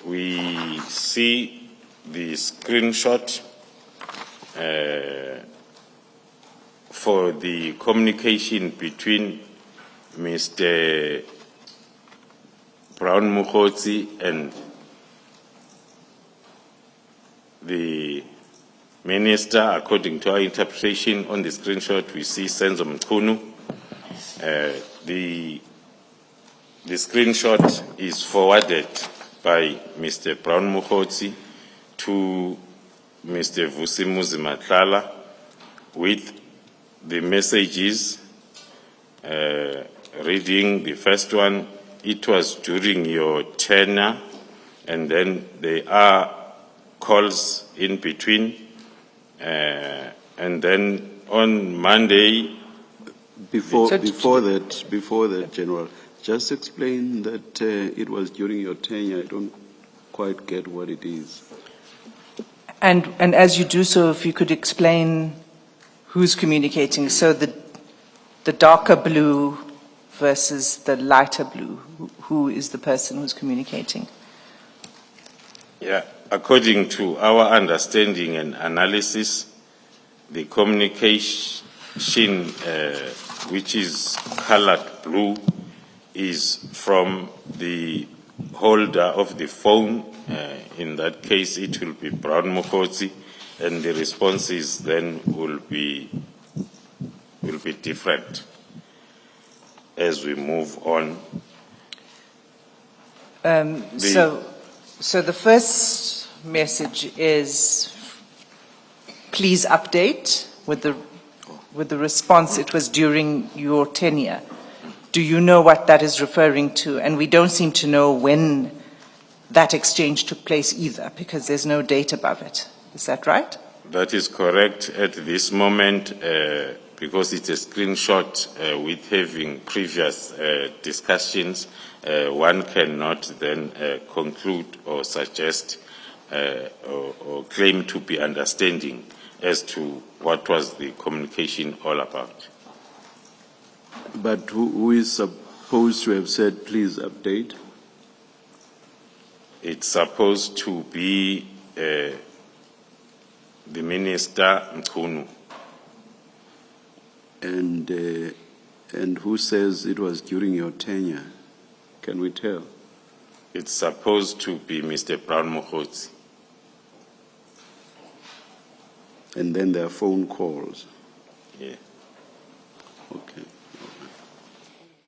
we see the screenshot for the communication between Mr. Brown Mokgotsi and the minister. According to our interpretation on the screenshot, we see Senzo Mchunu. The screenshot is forwarded by Mr. Brown Mokgotsi to Mr. Vusimuzi Matlala with the messages, reading the first one, it was during your tenure, and then there are calls in between, and then on Monday. Before that, General, just explain that it was during your tenure. I don't quite get what it is. And as you do so, if you could explain who's communicating. So the darker blue versus the lighter blue. Who is the person who's communicating? Yeah, according to our understanding and analysis, the communication which is colored blue is from the holder of the phone. In that case, it will be Brown Mokgotsi, and the responses then will be different as we move on. So the first message is, please update with the response, it was during your tenure. Do you know what that is referring to? And we don't seem to know when that exchange took place either, because there's no date above it. Is that right? That is correct at this moment, because it's a screenshot with having previous discussions. One cannot then conclude or suggest or claim to be understanding as to what was the communication all about. But who is supposed to have said, please update? It's supposed to be the Minister Mchunu. And who says it was during your tenure? Can we tell? It's supposed to be Mr. Brown Mokgotsi. And then there are phone calls.